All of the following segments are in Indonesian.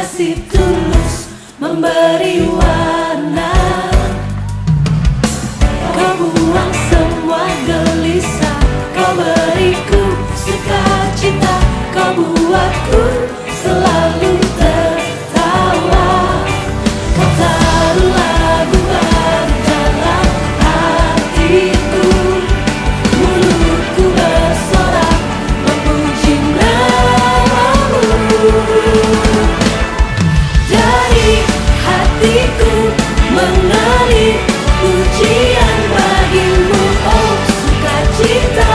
kasih tulus memberi warna. Kau buang semua gelisah, kau beriku sukacita, kau buatku selalu tertawa. Kau taruh lagu baru dalam hatiku, mulutku bersorak memuji namamu. Dari hatiku mengalir pujian bagimu, oh sukacita,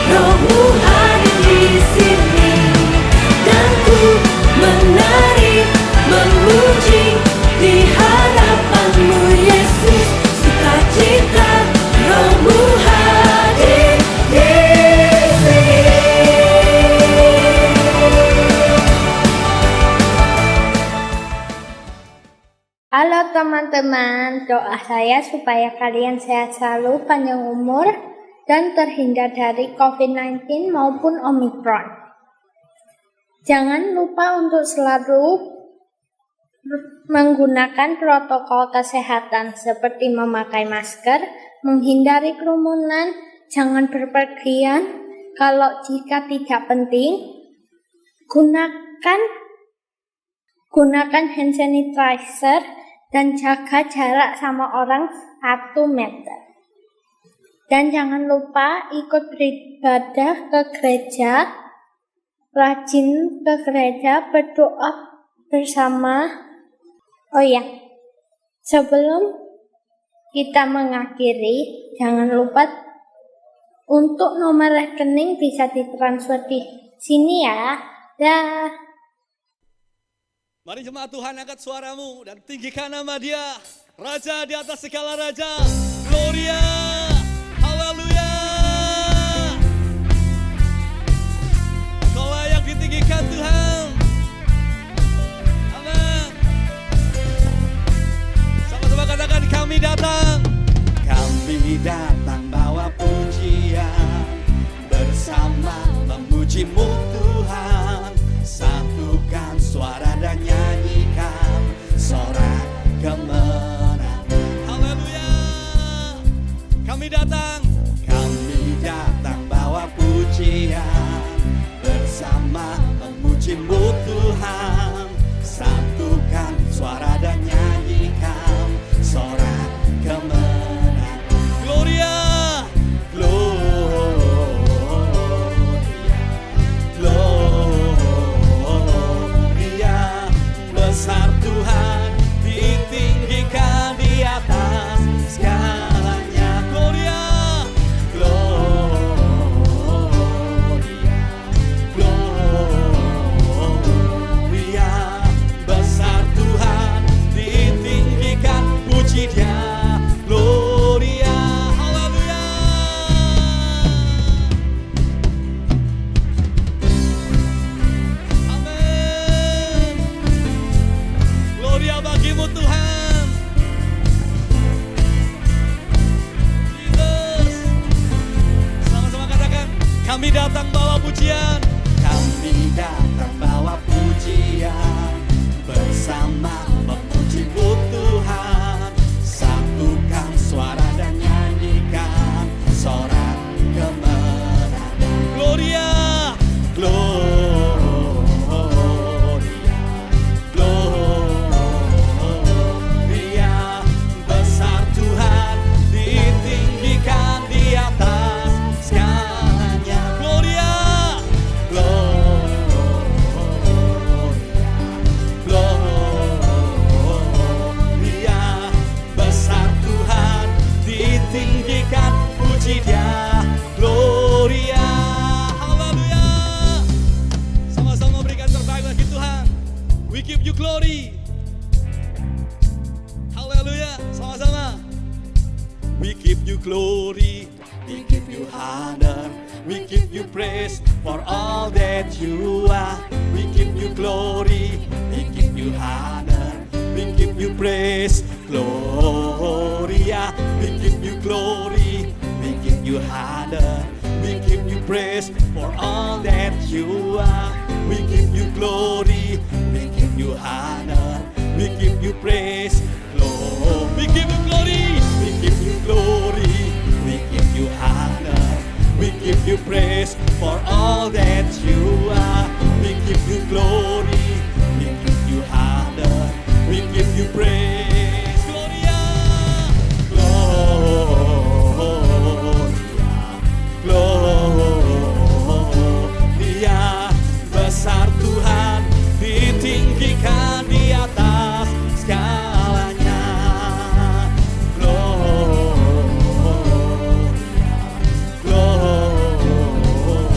rohmu hadir di sini. Dan ku menari memuji di hadapanmu Yesus, sukacita, rohmu hadir di sini. Halo teman-teman, doa saya supaya kalian sehat selalu, panjang umur, dan terhindar dari COVID-19 maupun Omicron. Jangan lupa untuk selalu menggunakan protokol kesehatan seperti memakai masker, menghindari kerumunan, jangan berpergian. Kalau jika tidak penting, gunakan hand sanitizer dan jaga jarak sama orang 1 meter. Dan jangan lupa ikut beribadah ke gereja, rajin ke gereja, berdoa bersama. Oh ya, sebelum kita mengakhiri, jangan lupa untuk nomor rekening bisa ditransfer di sini ya. Dah. Mari jemaat Tuhan, angkat suaramu dan tinggikan nama Dia, Raja di atas segala raja. Gloria, haleluya. Kau layak ditinggikan Tuhan. Amin. Sama-sama katakan, kami datang. Kami datang bawa pujian, bersama memuji-Mu Tuhan. Satukan suara dan nyanyikan sorak kemenangan. Haleluya. Kami datang bawa pujian, bersama memuji-Mu Tuhan. Satukan suara dan nyanyikan sorak kemenangan. Gloria, besar Tuhan, ditinggikan di atas segalanya. Gloria, gloria, besar Tuhan, ditinggikan, puji Dia. Gloria, haleluya. Amin. Gloria bagimu Tuhan. Yesus. Sama-sama katakan, kami datang bawa pujian. Kami datang bawa pujian, bersama memuji-Mu Tuhan. Satukan suara dan nyanyikan sorak kemenangan. Gloria, besar Tuhan, ditinggikan di atas segalanya. Gloria, besar Tuhan, ditinggikan, puji Dia. Gloria, haleluya. Sama-sama berikan terbaik bagi Tuhan. We give you glory. Haleluya, sama-sama. We give you glory, we give you honor, we give you praise for all that you are. We give you glory, we give you honor, we give you praise. Gloria, we give you glory, we give you honor, we give you praise for all that you are. We give you glory, we give give you honor, we give you praise, Lord. We give you glory, we give you glory, we give you honor, we give you praise for all that you are. We give you glory, we give you honor, we give you praise, Gloria, Gloria, Gloria. Besar Tuhan, ditinggikan di atas segalanya.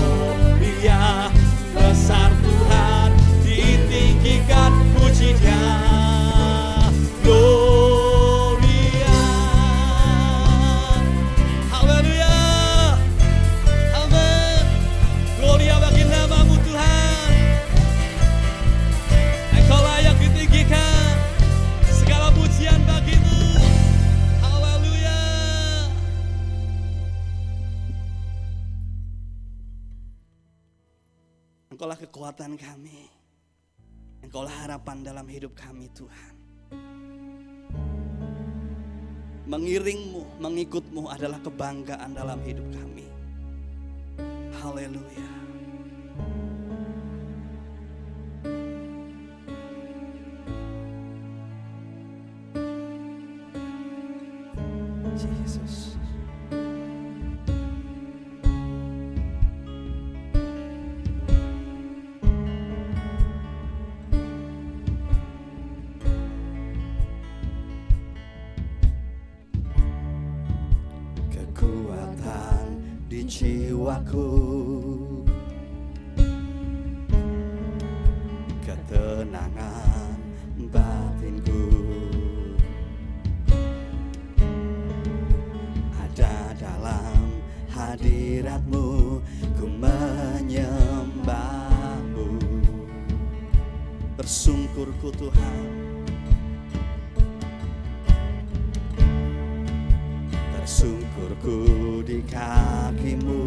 Gloria, besar Tuhan, ditinggikan, puji Dia. Gloria, haleluya, amin. Gloria bagi nama-Mu Tuhan. Engkau layak ditinggikan, segala pujian bagi-Mu. Haleluya. Engkaulah kekuatan kami, Engkaulah harapan dalam hidup kami Tuhan. Mengiring-Mu, mengikut-Mu adalah kebanggaan dalam hidup kami. Haleluya. Yesus. Kekuatan di jiwaku, ketenangan batinku, ada dalam hadirat-Mu, ku menyembah-Mu. Bersungkurku Tuhan, bersungkurku di kaki-Mu.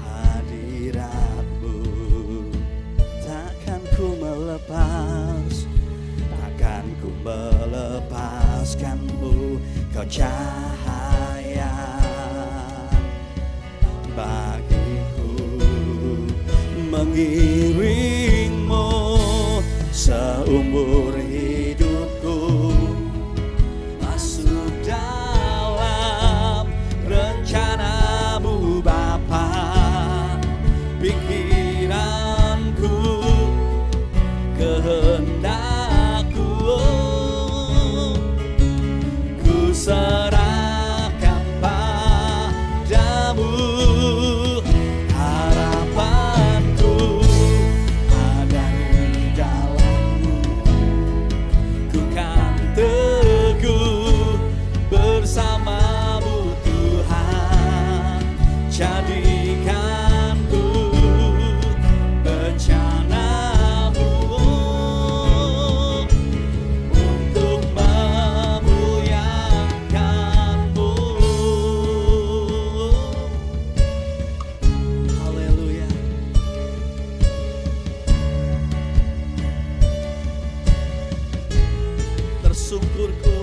Hadirat-Mu takkan ku melepas, takkan ku melepaskan-Mu. Kau cahaya bagiku, mengiring-Mu seumur hidupku, masuk dalam rencana-Mu Bapa. Pikiranku, kehendak-Ku, ku serahkan padamu. Harapanku ada di dalam-Mu, ku kan teguh bersama-Mu Tuhan. Jadikan ku rencana-Mu untuk memuliakan-Mu. Haleluya. Bersungkurku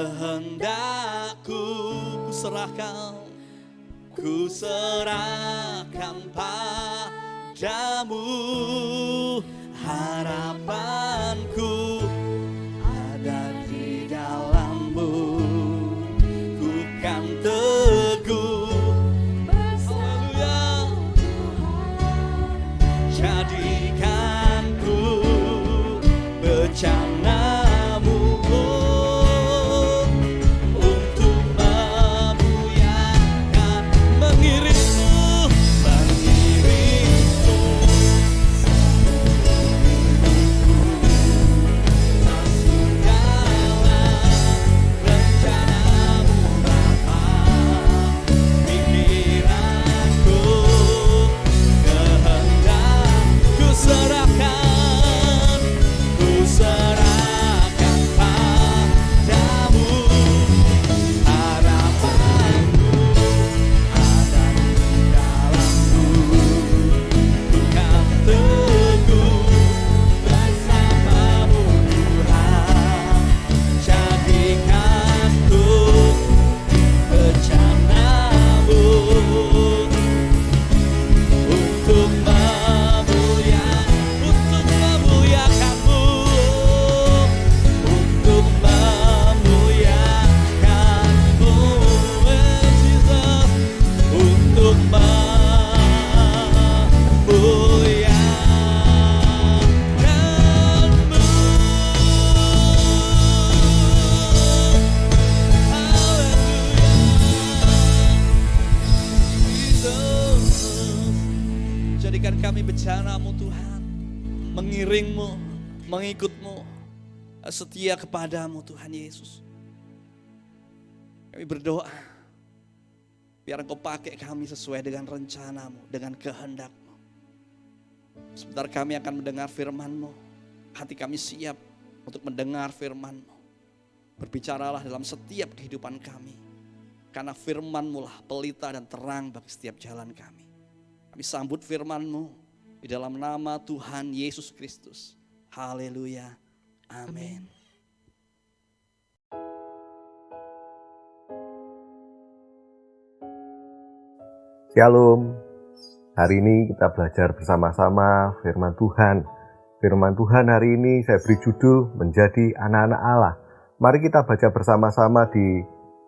kehendakku ku serahkan padamu. Harapanku ada di dalammu, ku kan teguh. Haleluya. Jadikan ku bencanamu untuk memuliakan, mengiringmu bencanamu Tuhan, mengiringmu, mengikutmu, setia kepadamu Tuhan Yesus. Kami berdoa, biar Engkau pakai kami sesuai dengan rencanamu, dengan kehendak-Mu. Sebentar kami akan mendengar firman-Mu, hati kami siap untuk mendengar firman-Mu. Berbicaralah dalam setiap kehidupan kami, karena firman-Mu lah pelita dan terang bagi setiap jalan kami. Kami sambut firman-Mu di dalam nama Tuhan Yesus Kristus. Haleluya. Amin. Shalom. Hari ini kita belajar bersama-sama firman Tuhan. Firman Tuhan hari ini saya beri judul Menjadi Anak-anak Allah. Mari kita baca bersama-sama di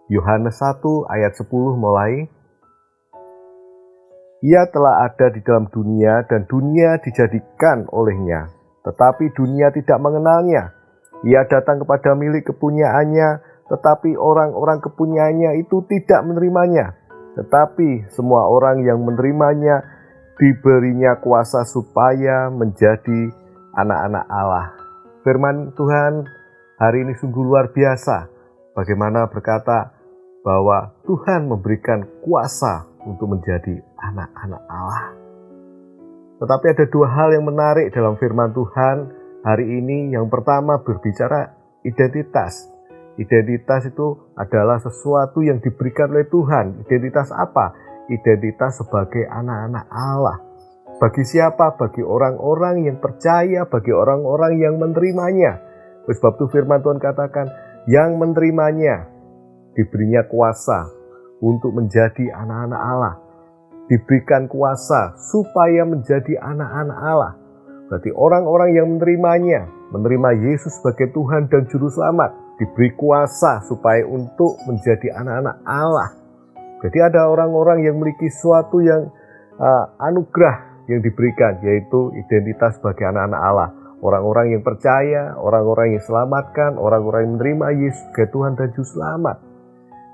Yohanes 1 ayat 10 mulai. Ia telah ada di dalam dunia dan dunia dijadikan olehnya, tetapi dunia tidak mengenalnya. Ia datang kepada milik kepunyaannya, tetapi orang-orang kepunyaannya itu tidak menerimanya. Tetapi semua orang yang menerimanya diberinya kuasa supaya menjadi anak-anak Allah. Firman Tuhan hari ini sungguh luar biasa. Bagaimana berkata bahwa Tuhan memberikan kuasa untuk menjadi anak-anak Allah. Tetapi ada dua hal yang menarik dalam firman Tuhan hari ini. Yang pertama berbicara identitas. Identitas itu adalah sesuatu yang diberikan oleh Tuhan. Identitas apa? Identitas sebagai anak-anak Allah. Bagi siapa? Bagi orang-orang yang percaya, bagi orang-orang yang menerimanya. Sebab itu firman Tuhan katakan, yang menerimanya diberinya kuasa untuk menjadi anak-anak Allah. Diberikan kuasa supaya menjadi anak-anak Allah. Berarti orang-orang yang menerimanya, menerima Yesus sebagai Tuhan dan Juru Selamat, diberi kuasa supaya untuk menjadi anak-anak Allah. Jadi ada orang-orang yang memiliki suatu yang anugerah yang diberikan, yaitu identitas sebagai anak-anak Allah. Orang-orang yang percaya, orang-orang yang selamatkan, orang-orang yang menerima Yesus sebagai Tuhan dan Juru Selamat.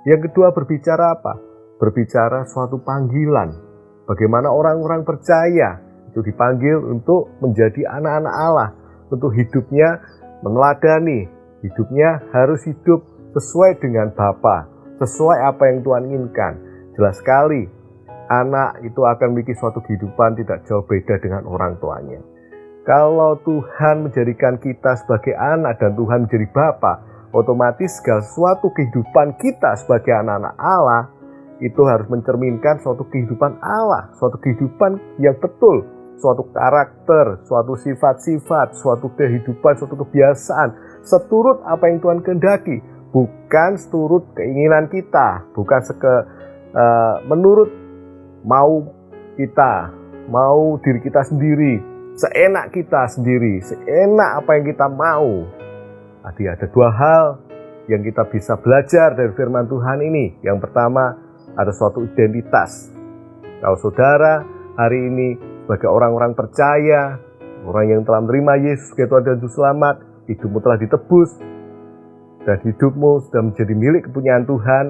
Yang kedua berbicara apa? Berbicara suatu panggilan. Bagaimana orang-orang percaya itu dipanggil untuk menjadi anak-anak Allah. Untuk hidupnya meneladani, hidupnya harus hidup sesuai dengan Bapa, sesuai apa yang Tuhan inginkan. Jelas sekali, anak itu akan memiliki suatu kehidupan tidak jauh beda dengan orang tuanya. Kalau Tuhan menjadikan kita sebagai anak dan Tuhan menjadi Bapa, otomatis segala suatu kehidupan kita sebagai anak-anak Allah itu harus mencerminkan suatu kehidupan Allah, suatu kehidupan yang betul, suatu karakter, suatu sifat-sifat, suatu kehidupan, suatu kebiasaan seturut apa yang Tuhan kehendaki, bukan seturut keinginan kita, bukan menurut mau kita, mau diri kita sendiri, seenak kita sendiri, seenak apa yang kita mau. Tadi ada dua hal yang kita bisa belajar dari firman Tuhan ini. Yang pertama, ada suatu identitas. Kalau saudara hari ini sebagai orang-orang percaya, orang yang telah menerima Yesus sebagai Tuhan dan Juru Selamat, hidupmu telah ditebus, dan hidupmu sudah menjadi milik kepunyaan Tuhan,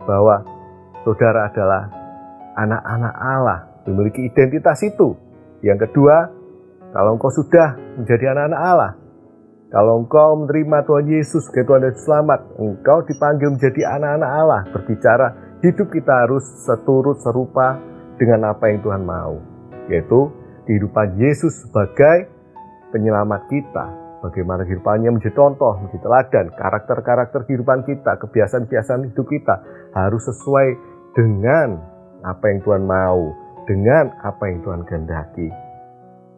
bahwa saudara adalah anak-anak Allah, memiliki identitas itu. Yang kedua, kalau engkau sudah menjadi anak-anak Allah, kalau engkau menerima Tuhan Yesus sebagai Tuhan dan Juru Selamat, engkau dipanggil menjadi anak-anak Allah. Berbicara, hidup kita harus seturut serupa dengan apa yang Tuhan mau, yaitu kehidupan Yesus sebagai penyelamat kita. Bagaimana kehidupannya menjadi contoh, menjadi teladan, karakter-karakter kehidupan kita, kebiasaan-kebiasaan hidup kita harus sesuai dengan apa yang Tuhan mau, dengan apa yang Tuhan kehendaki.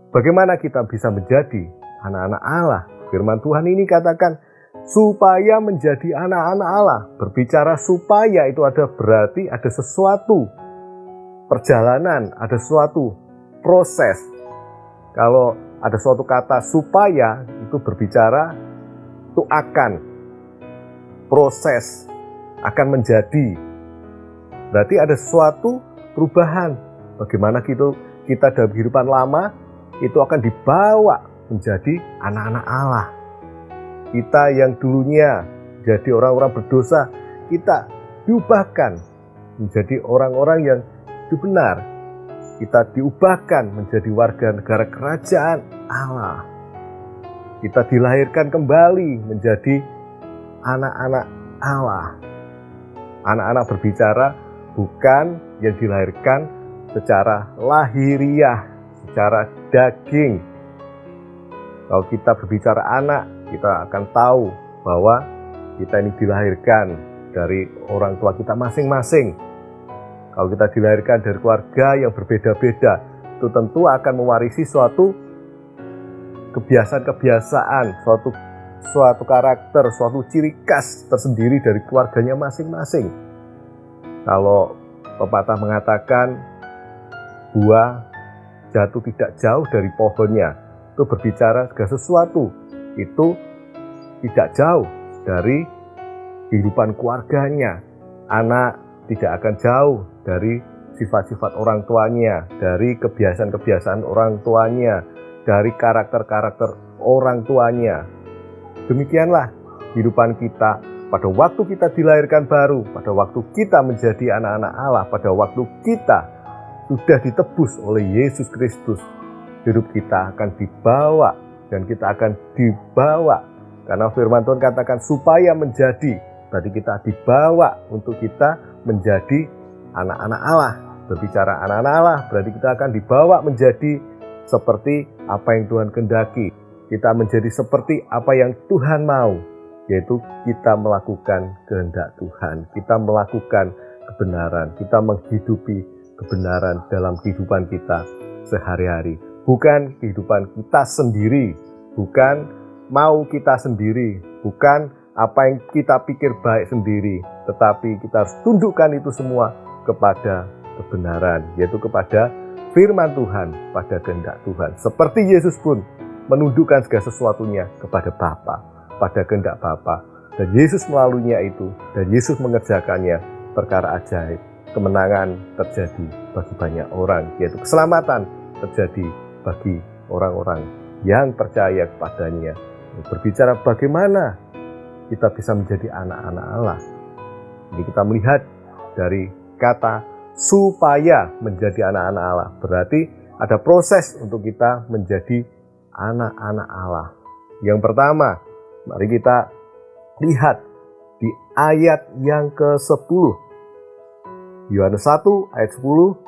Bagaimana kita bisa menjadi anak-anak Allah? Firman Tuhan ini katakan, supaya menjadi anak-anak Allah. Berbicara supaya itu ada berarti ada sesuatu perjalanan, ada suatu proses. Kalau ada suatu kata supaya, itu berbicara itu akan proses, akan menjadi. Berarti ada suatu perubahan. Bagaimana kita dalam kehidupan lama itu akan dibawa menjadi anak-anak Allah. Kita yang dulunya jadi orang-orang berdosa, kita diubahkan menjadi orang-orang yang hidup benar. Kita diubahkan menjadi warga negara kerajaan Allah. Kita dilahirkan kembali menjadi anak-anak Allah. Anak-anak berbicara bukan yang dilahirkan secara lahiriah, secara daging. Kalau kita berbicara anak, kita akan tahu bahwa kita ini dilahirkan dari orang tua kita masing-masing. Kalau kita dilahirkan dari keluarga yang berbeda-beda, itu tentu akan mewarisi suatu kebiasaan-kebiasaan, suatu karakter, suatu ciri khas tersendiri dari keluarganya masing-masing. Kalau pepatah mengatakan buah jatuh tidak jauh dari pohonnya, itu berbicara segala sesuatu itu tidak jauh dari kehidupan keluarganya. Anak tidak akan jauh dari sifat-sifat orang tuanya, dari kebiasaan-kebiasaan orang tuanya, dari karakter-karakter orang tuanya. Demikianlah kehidupan kita pada waktu kita dilahirkan baru, pada waktu kita menjadi anak-anak Allah, pada waktu kita sudah ditebus oleh Yesus Kristus. Hidup kita akan dibawa, dan kita akan dibawa, karena firman Tuhan katakan supaya menjadi, berarti kita dibawa untuk kita menjadi anak-anak Allah. Berbicara anak-anak Allah, berarti kita akan dibawa menjadi seperti apa yang Tuhan kehendaki. Kita menjadi seperti apa yang Tuhan mau, yaitu kita melakukan kehendak Tuhan. Kita melakukan kebenaran, kita menghidupi kebenaran dalam kehidupan kita sehari-hari. Bukan kehidupan kita sendiri, bukan mau kita sendiri, bukan apa yang kita pikir baik sendiri, tetapi kita harus tundukkan itu semua kepada kebenaran, yaitu kepada firman Tuhan, pada kehendak Tuhan. Seperti Yesus pun menundukkan segala sesuatunya kepada Bapa, pada kehendak Bapa. Dan Yesus melaluinya itu, dan Yesus mengerjakannya, perkara ajaib, kemenangan terjadi bagi banyak orang, yaitu keselamatan terjadi bagi orang-orang yang percaya kepadanya. Berbicara bagaimana kita bisa menjadi anak-anak Allah. Jadi kita melihat dari kata supaya menjadi anak-anak Allah. Berarti ada proses untuk kita menjadi anak-anak Allah. Yang pertama, mari kita lihat di ayat yang ke-10. Yohanes 1 ayat 10.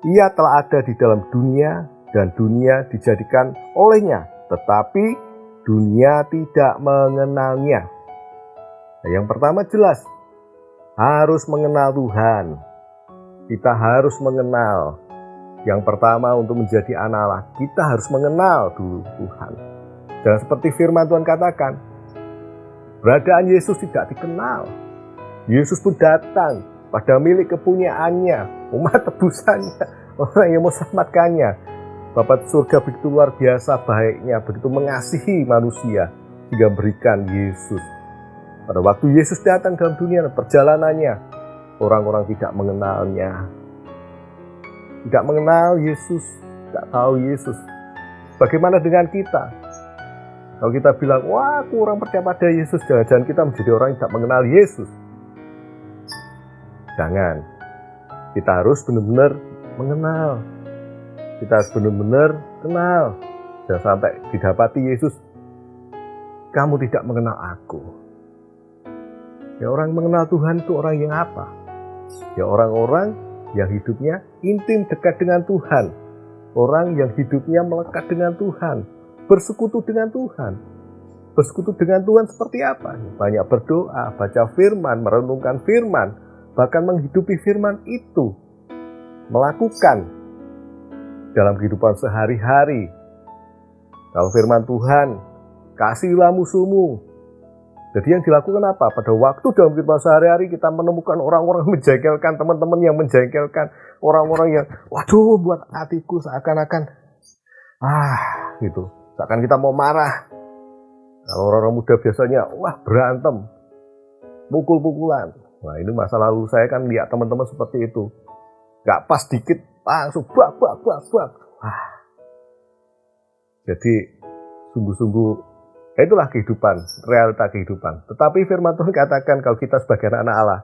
Ia telah ada di dalam dunia dan dunia dijadikan olehnya, tetapi dunia tidak mengenalnya. Nah, yang pertama jelas, harus mengenal Tuhan. Kita harus mengenal. Yang pertama untuk menjadi anak Allah, kita harus mengenal dulu Tuhan. Dan seperti firman Tuhan katakan, Keberadaan Yesus tidak dikenal. Yesus pun datang pada milik kepunyaannya, umat tebusannya, orang yang mau selamatkannya. Bapa surga begitu luar biasa baiknya, begitu mengasihi manusia hingga berikan Yesus. Pada waktu Yesus datang dalam dunia perjalanannya, orang-orang tidak mengenalnya. Tidak mengenal Yesus, tidak tahu Yesus. Bagaimana dengan kita? Kalau kita bilang, wah aku orang percaya pada Yesus, jangan-jangan kita menjadi orang yang tidak mengenal Yesus. Jangan. Kita harus benar-benar mengenal. Kita harus benar-benar kenal. Jangan sampai didapati Yesus, kamu tidak mengenal aku. Ya orang mengenal Tuhan itu orang yang apa? Ya orang-orang yang hidupnya intim dekat dengan Tuhan. Orang yang hidupnya melekat dengan Tuhan. Bersekutu dengan Tuhan. Bersekutu dengan Tuhan seperti apa? Banyak berdoa, baca firman, merenungkan firman, bahkan menghidupi firman itu. Melakukan dalam kehidupan sehari-hari. Kalau firman Tuhan, kasihilah musuhmu. Jadi yang dilakukan apa? Pada waktu dalam kehidupan sehari-hari kita menemukan orang-orang yang menjengkelkan, teman-teman yang menjengkelkan, orang-orang yang, waduh buat hatiku seakan-akan, gitu. Seakan kita mau marah. Kalau orang-orang muda biasanya, wah berantem, pukul-pukulan. Nah ini masa lalu saya kan lihat teman-teman seperti itu. Gak pas dikit, langsung bak. Jadi sungguh-sungguh, itulah kehidupan, realita kehidupan. Tetapi firman Tuhan katakan kalau kita sebagai anak Allah,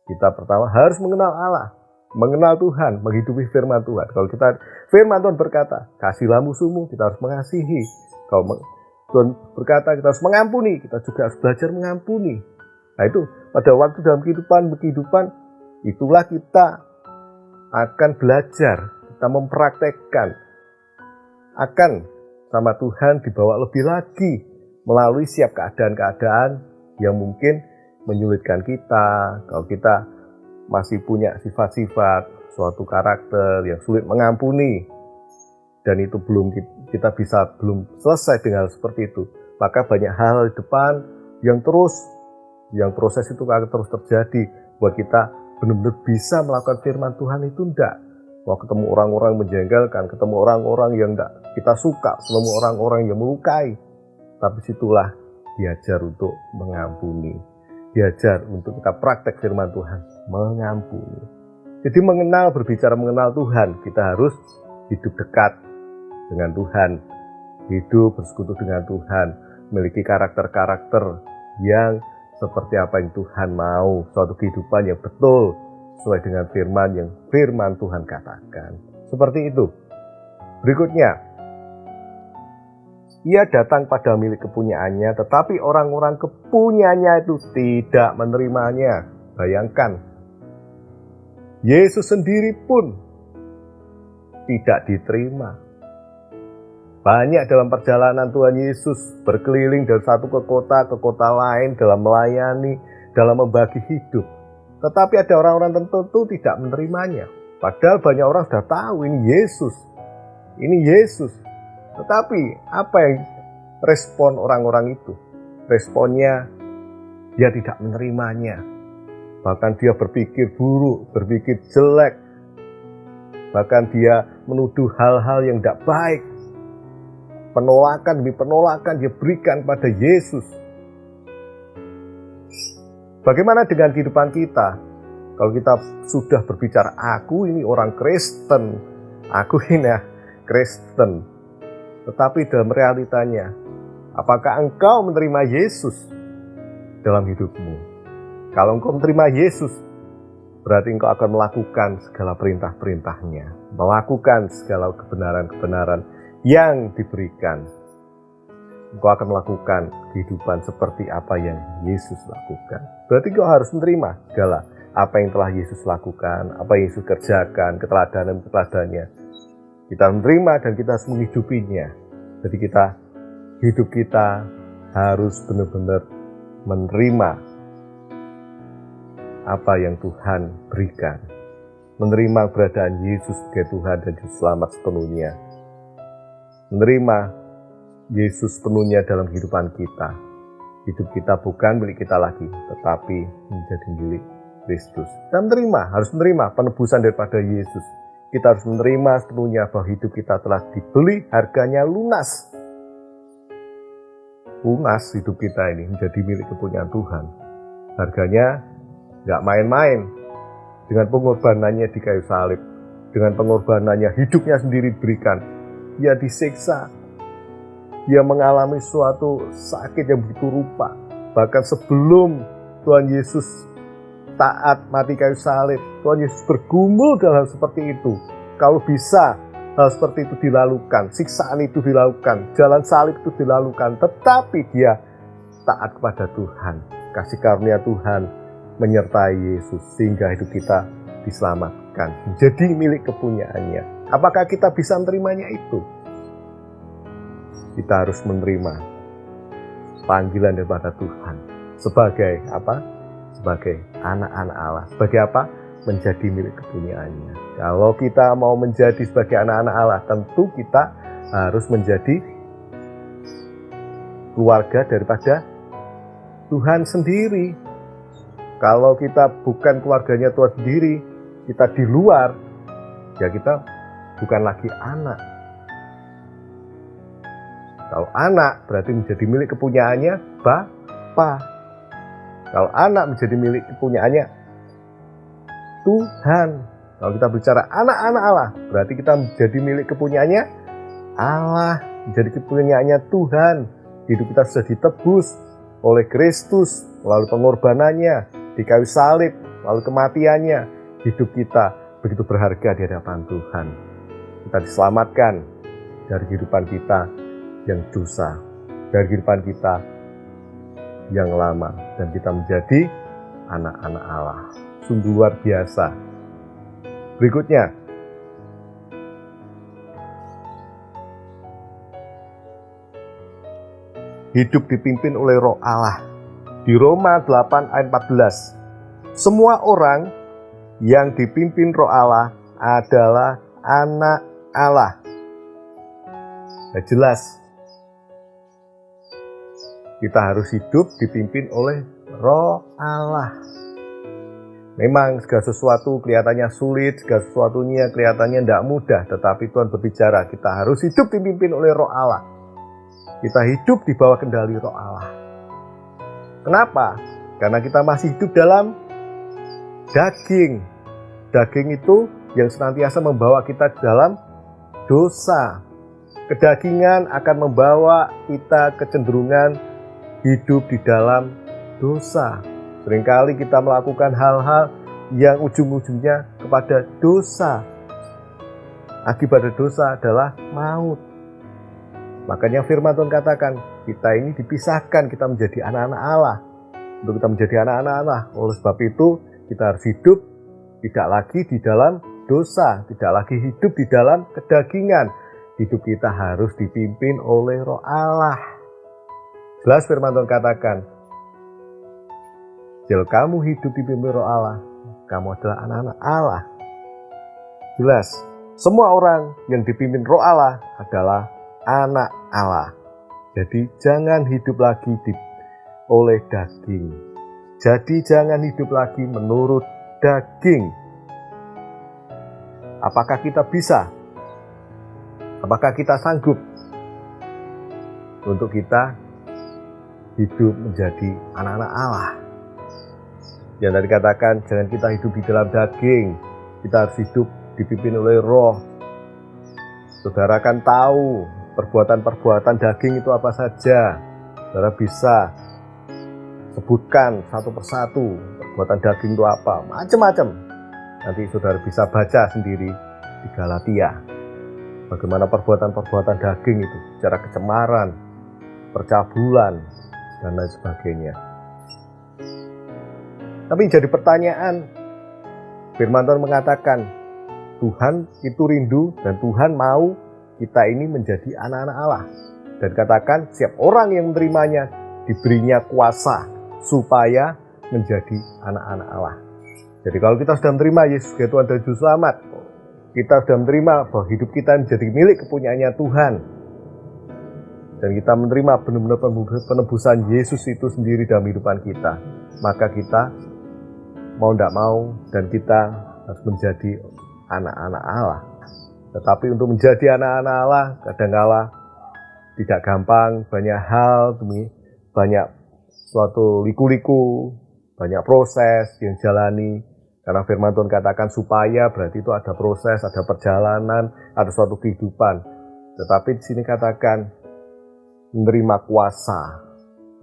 kita pertama harus mengenal Allah, mengenal Tuhan, menghidupi firman Tuhan. Kalau kita, firman Tuhan berkata, kasihlah musuhmu, kita harus mengasihi. Kalau Tuhan berkata kita harus mengampuni, kita juga harus belajar mengampuni. Nah itu, pada waktu dalam kehidupan, itulah kita akan belajar, kita mempraktekkan, akan sama Tuhan dibawa lebih lagi, melalui setiap keadaan-keadaan yang mungkin menyulitkan kita. Kalau kita masih punya sifat-sifat, suatu karakter yang sulit mengampuni, dan itu kita belum selesai dengan hal seperti itu, maka banyak hal di depan yang proses itu akan terus terjadi buat kita benar-benar bisa melakukan firman Tuhan itu enggak. Mau ketemu orang-orang menjengkelkan, ketemu orang-orang yang enggak kita suka, ketemu orang-orang yang melukai, tapi situlah diajar untuk mengampuni, diajar untuk kita praktek firman Tuhan, mengampuni. Jadi berbicara mengenal Tuhan, kita harus hidup dekat dengan Tuhan, hidup bersekutu dengan Tuhan, memiliki karakter-karakter yang seperti apa yang Tuhan mau, suatu kehidupan yang betul sesuai dengan firman yang firman Tuhan katakan. Seperti itu. Berikutnya, ia datang pada milik kepunyaannya, tetapi orang-orang kepunyaannya itu tidak menerimanya. Bayangkan, Yesus sendiri pun tidak diterima. Banyak dalam perjalanan Tuhan Yesus berkeliling dari satu ke kota lain dalam melayani, dalam membagi hidup. Tetapi ada orang-orang tertentu tidak menerimanya. Padahal banyak orang sudah tahu ini Yesus. Tetapi apa yang respon orang-orang itu? Responnya dia tidak menerimanya. Bahkan dia berpikir buruk, berpikir jelek. Bahkan dia menuduh hal-hal yang tidak baik. Penolakan demi penolakan dia berikan pada Yesus. Bagaimana dengan kehidupan kita? Kalau kita sudah berbicara, aku ini orang Kristen, aku ini Kristen. Tetapi dalam realitanya, apakah engkau menerima Yesus dalam hidupmu? Kalau engkau menerima Yesus, berarti engkau akan melakukan segala perintah-perintahnya, melakukan segala kebenaran-kebenaran yang diberikan. Engkau akan melakukan kehidupan seperti apa yang Yesus lakukan. Berarti engkau harus menerima segala apa yang telah Yesus lakukan, apa yang Yesus kerjakan, keteladanan-keteladannya. Kita menerima dan kita harus menghidupinya. Jadi hidup kita harus benar-benar menerima apa yang Tuhan berikan. Menerima keberadaan Yesus sebagai Tuhan dan Juru Selamat sepenuhnya. Menerima Yesus sepenuhnya dalam kehidupan kita. Hidup kita bukan milik kita lagi, tetapi menjadi milik Kristus. Dan harus menerima penebusan daripada Yesus. Kita harus menerima sepenuhnya bahwa hidup kita telah dibeli, harganya lunas. Lunas hidup kita ini menjadi milik kepunyaan Tuhan. Harganya nggak main-main. Dengan pengorbanannya di kayu salib, dengan pengorbanannya hidupnya sendiri diberikan. Dia disiksa, dia mengalami suatu sakit yang begitu rupa. Bahkan sebelum Tuhan Yesus taat mati kayu salib, Tuhan Yesus bergumul dalam hal seperti itu. Kalau bisa hal seperti itu dilakukan, siksaan itu dilakukan, jalan salib itu dilakukan, tetapi dia taat kepada Tuhan. Kasih karunia Tuhan menyertai Yesus sehingga hidup kita diselamatkan, menjadi milik kepunyaannya. Apakah kita bisa menerimanya itu? Kita harus menerima panggilan daripada Tuhan sebagai apa? Sebagai anak-anak Allah. Sebagai apa? Menjadi milik kepunyaannya. Kalau kita mau menjadi sebagai anak-anak Allah, tentu kita harus menjadi keluarga daripada Tuhan sendiri. Kalau kita bukan keluarganya Tuhan sendiri, kita di luar, ya kita bukan lagi anak. Kalau anak berarti menjadi milik kepunyaannya Bapa. Kalau anak menjadi milik kepunyaannya Tuhan. Kalau kita bicara anak-anak Allah, berarti kita menjadi milik kepunyaannya Allah, menjadi kepunyaannya Tuhan. Hidup kita sudah ditebus oleh Kristus melalui pengorbanannya di kayu salib, lalu kematiannya. Hidup kita begitu berharga di hadapan Tuhan. Kita diselamatkan dari kehidupan kita yang dosa, dari kehidupan kita yang lama, dan kita menjadi anak-anak Allah. Sungguh luar biasa. Berikutnya, hidup dipimpin oleh Roh Allah. Di Roma 8 ayat 14, semua orang yang dipimpin Roh Allah adalah anak Allah. Nah, jelas kita harus hidup dipimpin oleh Roh Allah. Memang segala sesuatu kelihatannya sulit, segala sesuatunya kelihatannya tidak mudah, tetapi Tuhan berbicara kita harus hidup dipimpin oleh Roh Allah. Kita hidup di bawah kendali Roh Allah. Kenapa? Karena kita masih hidup dalam daging. Daging itu yang senantiasa membawa kita dalam dosa. Kedagingan akan membawa kita kecenderungan hidup di dalam dosa. Seringkali kita melakukan hal-hal yang ujung-ujungnya kepada dosa. Akibat dosa adalah maut. Makanya firman Tuhan katakan, kita ini dipisahkan, kita menjadi anak-anak Allah. Untuk kita menjadi anak-anak Allah, oleh sebab itu kita harus hidup tidak lagi di dalam dosa, tidak lagi hidup di dalam kedagingan. Hidup kita harus dipimpin oleh Roh Allah. Jelas firman Tuhan katakan, jika kamu hidup dipimpin Roh Allah, kamu adalah anak-anak Allah. Jelas, semua orang yang dipimpin Roh Allah adalah anak Allah. Jadi jangan hidup lagi oleh daging. Jadi jangan hidup lagi menurut daging. Apakah kita bisa? Apakah kita sanggup untuk kita hidup menjadi anak-anak Allah? Yang tadi katakan, jangan kita hidup di dalam daging. Kita harus hidup dipimpin oleh Roh. Saudara kan tahu perbuatan-perbuatan daging itu apa saja. Saudara bisa sebutkan satu persatu perbuatan daging itu apa, macam-macam. Nanti saudara bisa baca sendiri di Galatia. Bagaimana perbuatan-perbuatan daging itu, secara kecemaran, percabulan, dan lain sebagainya. Tapi jadi pertanyaan, firman Tuhan mengatakan, Tuhan itu rindu dan Tuhan mau kita ini menjadi anak-anak Allah. Dan katakan, setiap orang yang menerimanya diberinya kuasa supaya menjadi anak-anak Allah. Jadi kalau kita sudah menerima Yesus sebagai Tuhan dan Juru Selamat, kita sudah menerima bahwa hidup kita menjadi milik kepunyaannya Tuhan. dan kita menerima benar-benar penebusan Yesus itu sendiri dalam kehidupan kita, maka kita mau tidak mau dan kita harus menjadi anak-anak Allah. Tetapi untuk menjadi anak-anak Allah kadang-kala tidak gampang, banyak hal, banyak suatu liku-liku, banyak proses yang jalani. Karena firman Tuhan katakan supaya, berarti itu ada proses, ada perjalanan, ada suatu kehidupan. Tetapi di sini katakan menerima kuasa.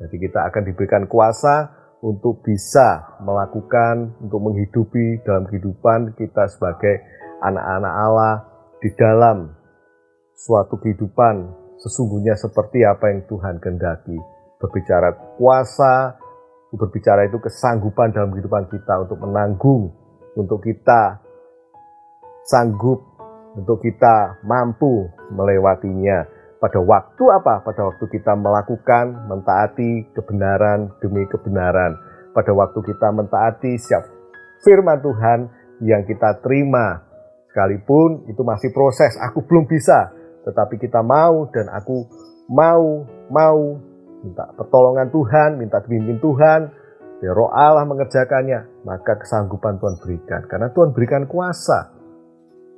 Jadi kita akan diberikan kuasa untuk bisa melakukan, untuk menghidupi dalam kehidupan kita sebagai anak-anak Allah di dalam suatu kehidupan sesungguhnya seperti apa yang Tuhan kehendaki. Berbicara kuasa, berbicara itu kesanggupan dalam kehidupan kita untuk menanggung, untuk kita sanggup, untuk kita mampu melewatinya. Pada waktu apa? Pada waktu kita melakukan, mentaati kebenaran demi kebenaran. Pada waktu kita mentaati setiap firman Tuhan yang kita terima. Sekalipun itu masih proses, aku belum bisa. Tetapi kita mau dan aku mau minta pertolongan Tuhan, minta bimbing Tuhan, ya Roh Allah mengerjakannya, maka kesanggupan Tuhan berikan. Karena Tuhan berikan kuasa.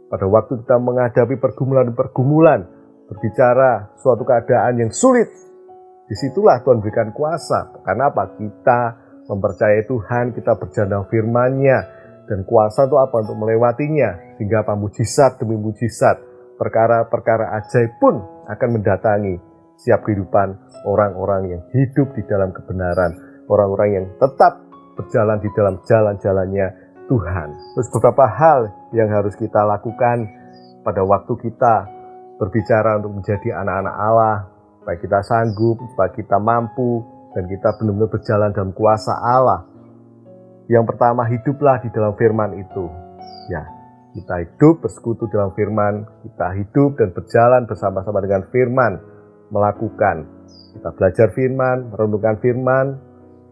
Pada waktu kita menghadapi pergumulan-pergumulan, berbicara suatu keadaan yang sulit, disitulah Tuhan berikan kuasa. Karena apa? Kita mempercayai Tuhan, kita berjalan firman-Nya, dan kuasa itu apa? Untuk melewatinya, sehingga apa? Mujizat demi mujizat, perkara-perkara ajaib pun akan mendatangi setiap kehidupan orang-orang yang hidup di dalam kebenaran, orang-orang yang tetap berjalan di dalam jalan-jalannya Tuhan. Terus beberapa hal yang harus kita lakukan pada waktu kita berbicara untuk menjadi anak-anak Allah, supaya kita sanggup, supaya kita mampu, dan kita benar-benar berjalan dalam kuasa Allah. Yang pertama, hiduplah di dalam firman itu. Ya, kita hidup bersekutu dalam firman, kita hidup dan berjalan bersama-sama dengan firman, melakukan. Kita belajar firman, merenungkan firman,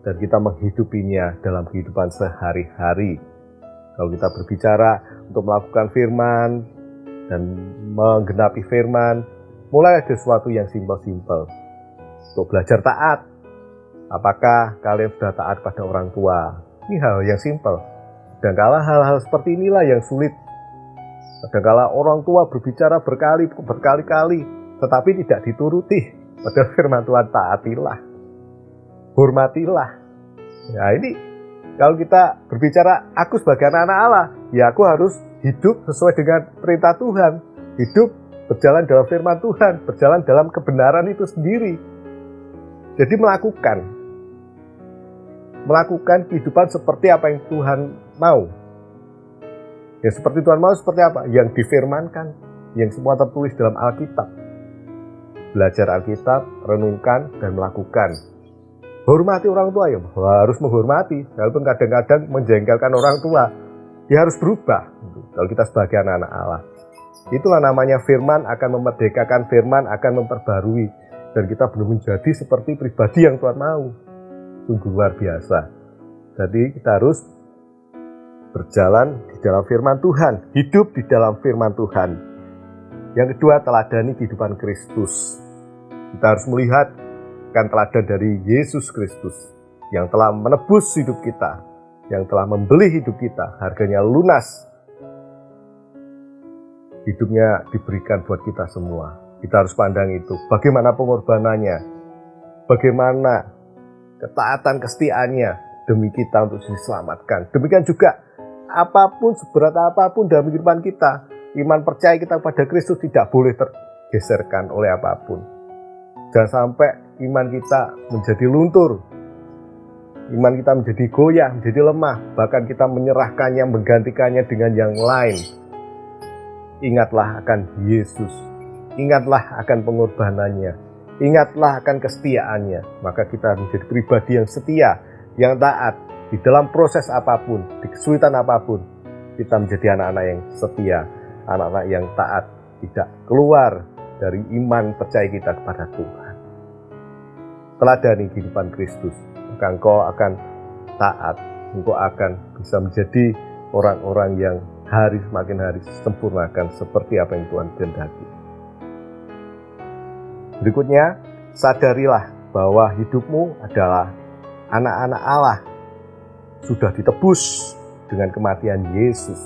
dan kita menghidupinya dalam kehidupan sehari-hari. Kalau kita berbicara untuk melakukan firman dan menggenapi firman, mulai ada sesuatu yang simpel-simpel. Untuk belajar taat, apakah kalian sudah taat pada orang tua? Ini hal yang simpel. Kadang-kala hal-hal seperti inilah yang sulit. Kadang-kala orang tua berbicara berkali-kali, tetapi tidak dituruti. Padahal firman Tuhan, taatilah, hormatilah. Ya ini, kalau kita berbicara, aku sebagai anak-anak Allah, ya aku harus hidup sesuai dengan perintah Tuhan. Hidup berjalan dalam firman Tuhan, berjalan dalam kebenaran itu sendiri. Jadi melakukan kehidupan seperti apa yang Tuhan mau. Ya seperti Tuhan mau seperti apa? Yang difirmankan, yang semua tertulis dalam Alkitab. Belajar Alkitab, renungkan, dan melakukan. Hormati orang tua, ya harus menghormati. Walaupun kadang-kadang menjengkelkan orang tua, dia harus berubah. Kalau kita sebagai anak-anak Allah, itulah namanya firman akan memerdekakan, firman akan memperbarui, dan kita belum menjadi seperti pribadi yang Tuhan mau. Sungguh luar biasa. Jadi kita harus berjalan di dalam firman Tuhan, hidup di dalam firman Tuhan. Yang kedua, teladani kehidupan Kristus. Kita harus melihat kan teladan dari Yesus Kristus yang telah menebus hidup kita, yang telah membeli hidup kita, harganya lunas. Hidupnya diberikan buat kita semua. Kita harus pandang itu. Bagaimana pengorbanannya, bagaimana ketaatan kesetiaannya demi kita untuk diselamatkan. Demikian juga apapun, seberat apapun dalam kehidupan kita, iman percaya kita pada Kristus tidak boleh tergeserkan oleh apapun. Jangan sampai iman kita menjadi luntur, iman kita menjadi goyah, menjadi lemah, bahkan kita menyerahkannya, menggantikannya dengan yang lain. Ingatlah akan Yesus, ingatlah akan pengorbanannya, ingatlah akan kesetiaannya. Maka kita menjadi pribadi yang setia, yang taat, di dalam proses apapun, di kesulitan apapun, kita menjadi anak-anak yang setia, anak-anak yang taat, tidak keluar dari iman percaya kita kepada Tuhan. Teladani kehidupan Kristus, maka engkau akan taat, engkau akan bisa menjadi orang-orang yang semakin hari sempurnakan seperti apa yang Tuhan kehendaki. Berikutnya, sadarilah bahwa hidupmu adalah anak-anak Allah, sudah ditebus dengan kematian Yesus.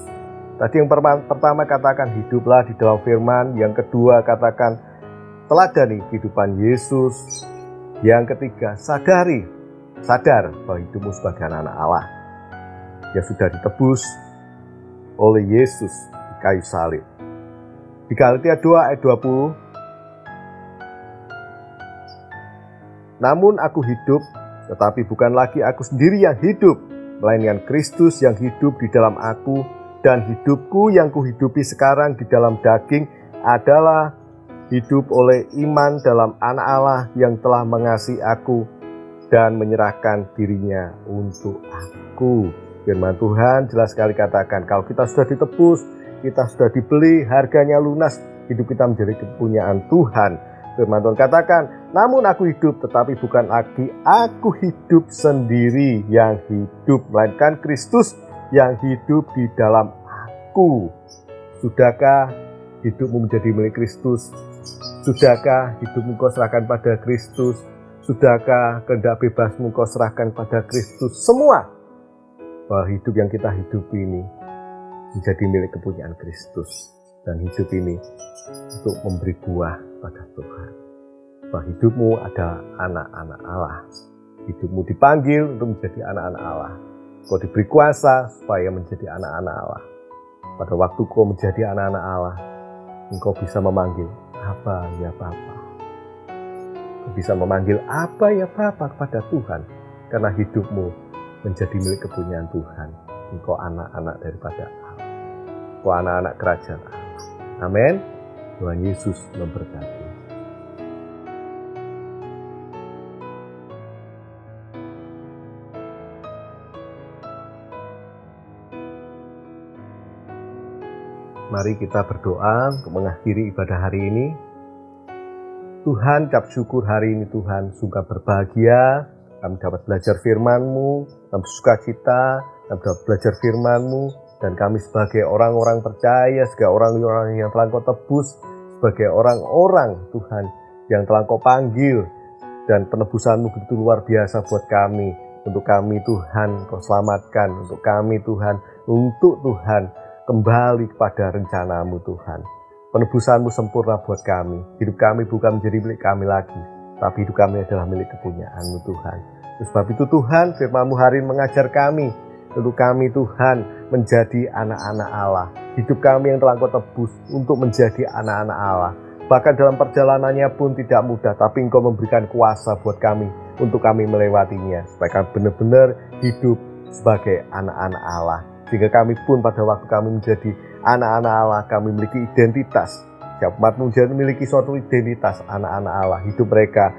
Tadi yang pertama katakan hiduplah di dalam firman, yang kedua katakan teladani kehidupan Yesus, yang ketiga sadar bahwa hidupmu sebagai anak Allah yang sudah ditebus oleh Yesus di kayu salib. Di Galatia 2 ayat 20, namun aku hidup, tetapi bukan lagi aku sendiri yang hidup, melainkan Kristus yang hidup di dalam aku, dan hidupku yang kuhidupi sekarang di dalam daging adalah hidup oleh iman dalam Anak Allah yang telah mengasihi aku dan menyerahkan dirinya untuk aku. Firman Tuhan jelas sekali katakan, kalau kita sudah ditebus, kita sudah dibeli, harganya lunas, hidup kita menjadi kepunyaan Tuhan. Firman Tuhan katakan, namun aku hidup, tetapi bukan lagi aku hidup sendiri yang hidup, melainkan Kristus yang hidup di dalam aku. Sudahkah hidupmu menjadi milik Kristus? Sudahkah hidupmu kau serahkan pada Kristus? Sudahkah kehendak bebasmu kau serahkan pada Kristus? Semua bahwa hidup yang kita hidupi ini menjadi milik kepunyaan Kristus, dan hidup ini untuk memberi buah pada Tuhan. Bahwa hidupmu adalah anak-anak Allah. Hidupmu dipanggil untuk menjadi anak-anak Allah. Kau diberi kuasa supaya menjadi anak-anak Allah. Pada waktu kau menjadi anak-anak Allah, engkau bisa memanggil Abba ya Bapa. Kau bisa memanggil Abba ya Bapa kepada Tuhan, karena hidupmu menjadi milik kepunyaan Tuhan. Engkau anak-anak daripada Allah. Engkau anak-anak kerajaan Allah. Amin. Tuhan Yesus memberkati. Mari kita berdoa untuk mengakhiri ibadah hari ini. Tuhan, ucap syukur hari ini Tuhan, sungguh berbahagia kami dapat belajar firman-Mu, kami sukacita, kami dapat belajar firman-Mu, dan kami sebagai orang-orang percaya, sebagai orang-orang yang telah Kau tebus, sebagai orang-orang Tuhan yang telah Kau panggil, dan penebusan-Mu begitu luar biasa buat kami. Untuk kami Tuhan Kau selamatkan, untuk kami Tuhan, kembali kepada rencana-Mu Tuhan. Penebusan-Mu sempurna buat kami. Hidup kami bukan menjadi milik kami lagi, tapi hidup kami adalah milik kepunyaan-Mu Tuhan. Sebab itu Tuhan, firman-Mu hari ini mengajar kami, untuk kami Tuhan menjadi anak-anak Allah. Hidup kami yang telah Kau tebus untuk menjadi anak-anak Allah. Bahkan dalam perjalanannya pun tidak mudah, tapi Engkau memberikan kuasa buat kami, untuk kami melewatinya. Supaya kami benar-benar hidup sebagai anak-anak Allah. Sehingga kami pun pada waktu kami menjadi anak-anak Allah, kami memiliki identitas. Setiap umat memiliki suatu identitas anak-anak Allah. Hidup mereka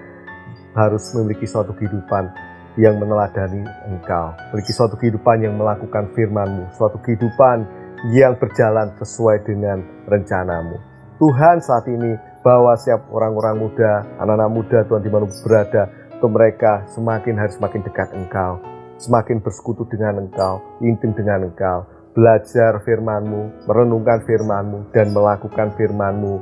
harus memiliki suatu kehidupan yang meneladani Engkau, memiliki suatu kehidupan yang melakukan firman-Mu, suatu kehidupan yang berjalan sesuai dengan rencana-Mu. Tuhan, saat ini bawa setiap orang-orang muda, anak-anak muda Tuhan di mana berada, untuk mereka semakin hari semakin dekat Engkau, semakin bersekutu dengan Engkau, intim dengan Engkau, belajar firman-Mu, merenungkan firman-Mu, dan melakukan firman-Mu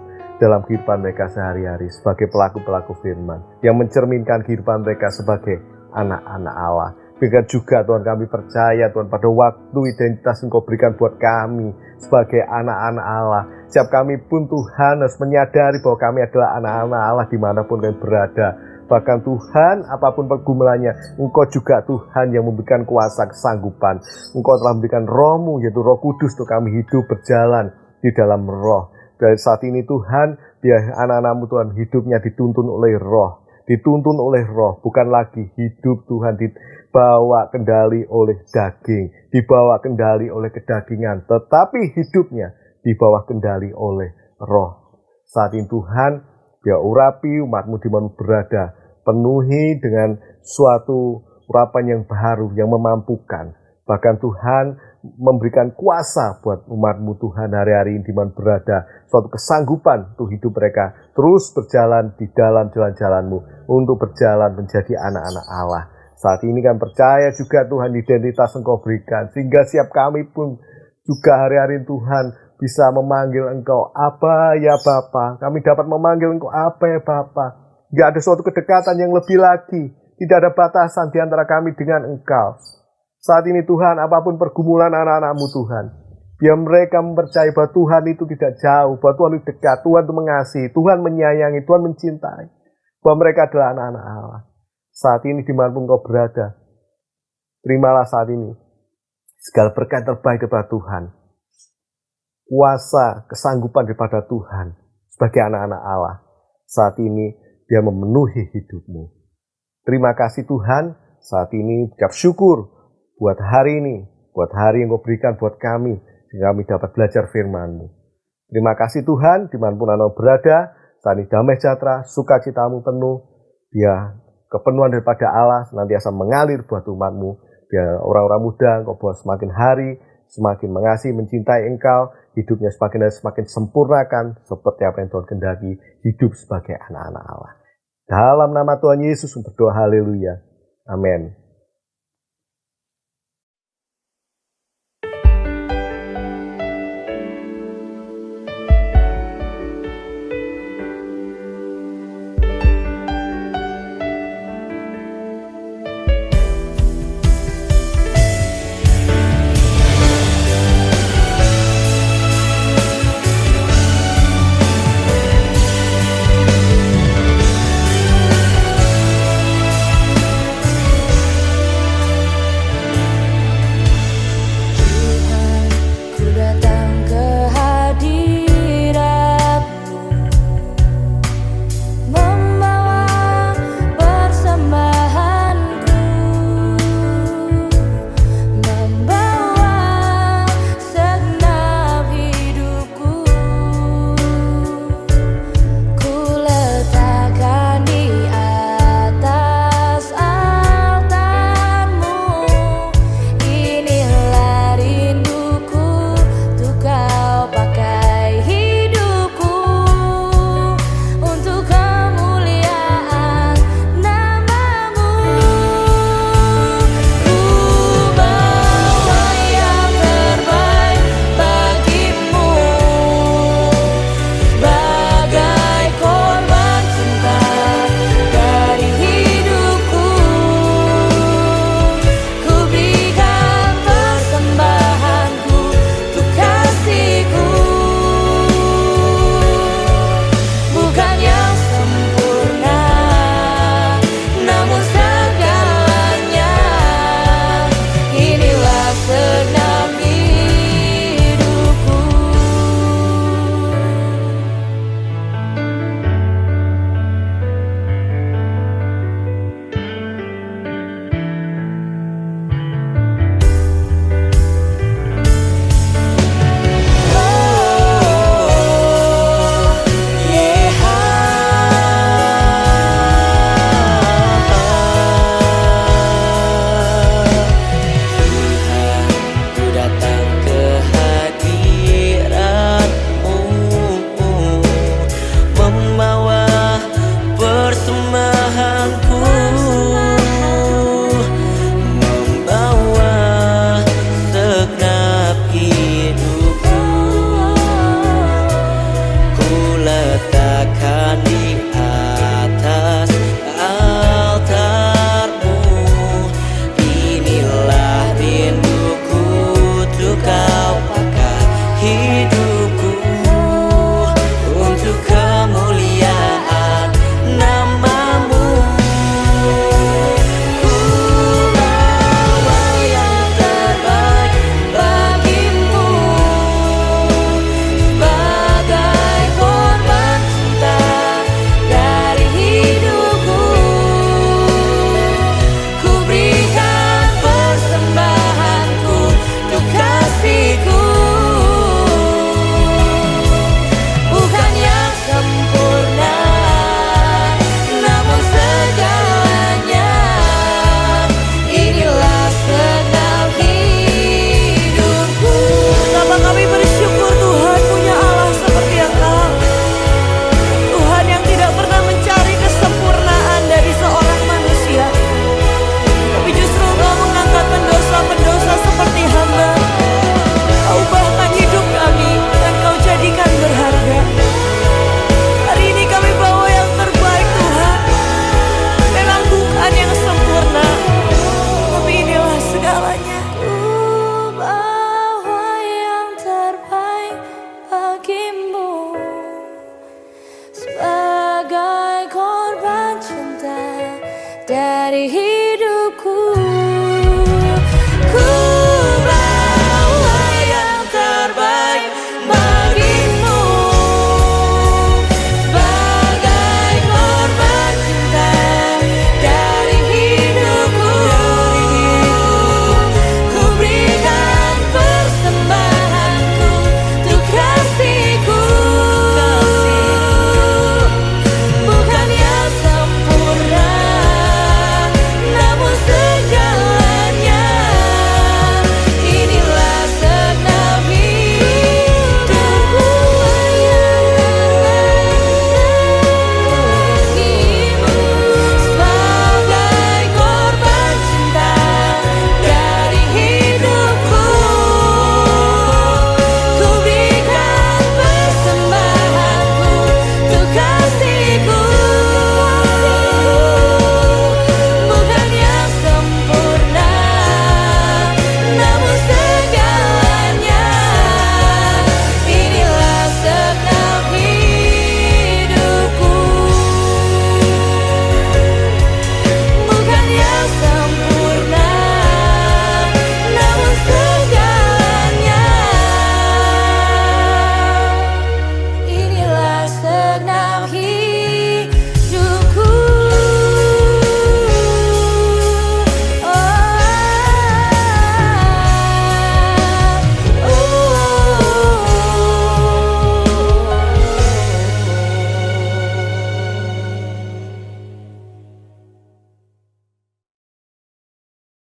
dalam kehidupan mereka sehari-hari sebagai pelaku-pelaku firman yang mencerminkan kehidupan mereka sebagai anak-anak Allah. Biarkan juga Tuhan kami percaya Tuhan pada waktu identitas Engkau berikan buat kami sebagai anak-anak Allah. Setiap kami pun Tuhan harus menyadari bahwa kami adalah anak-anak Allah dimanapun kami berada. Bahkan Tuhan apapun pergumulannya, Engkau juga Tuhan yang memberikan kuasa kesanggupan. Engkau telah memberikan Roh-Mu yaitu Roh Kudus untuk kami hidup berjalan di dalam Roh. Dari saat ini Tuhan, biar anak-anak-Mu Tuhan hidupnya dituntun oleh Roh. Dituntun oleh Roh, bukan lagi hidup Tuhan dibawa kendali oleh daging, dibawa kendali oleh kedagingan, tetapi hidupnya di bawah kendali oleh Roh. Saat ini Tuhan, biar urapi umat-Mu di mana berada, penuhi dengan suatu urapan yang baru, yang memampukan. Bahkan Tuhan memberikan kuasa buat umat-Mu Tuhan hari-hari ini di mana berada, suatu kesanggupan untuk hidup mereka terus berjalan di dalam jalan-jalan-Mu, untuk berjalan menjadi anak-anak Allah. Saat ini kan percaya juga Tuhan identitas Engkau berikan, sehingga siap kami pun juga hari-hari Tuhan bisa memanggil Engkau Abba ya Bapa. Kami dapat memanggil Engkau Abba ya Bapa. Nggak ada suatu kedekatan yang lebih lagi. Tidak ada batasan di antara kami dengan Engkau. Saat ini Tuhan, apapun pergumulan anak-anak-Mu Tuhan, biar mereka mempercayai bahwa Tuhan itu tidak jauh, bahwa Tuhan itu dekat, Tuhan itu mengasihi, Tuhan menyayangi, Tuhan mencintai, bahwa mereka adalah anak-anak Allah. Saat ini dimanapun Kau berada, terimalah saat ini segala berkat terbaik daripada Tuhan, kuasa, kesanggupan daripada Tuhan sebagai anak-anak Allah. Saat ini biar memenuhi hidupmu. Terima kasih Tuhan, saat ini ucap syukur buat hari ini, buat hari yang Kau berikan buat kami, sehingga kami dapat belajar firman-Mu. Terima kasih Tuhan, dimanapun Anda berada, saat ini damai sejahtera, sukacitamu penuh, biar kepenuhan daripada Allah senantiasa mengalir buat umat-Mu, biar orang-orang muda Engkau buat semakin hari, semakin mengasihi, mencintai Engkau, hidupnya semakin hari semakin sempurnakan, seperti apa yang Tuhan kehendaki, hidup sebagai anak-anak Allah. Dalam nama Tuhan Yesus berdoa, haleluya. Amin.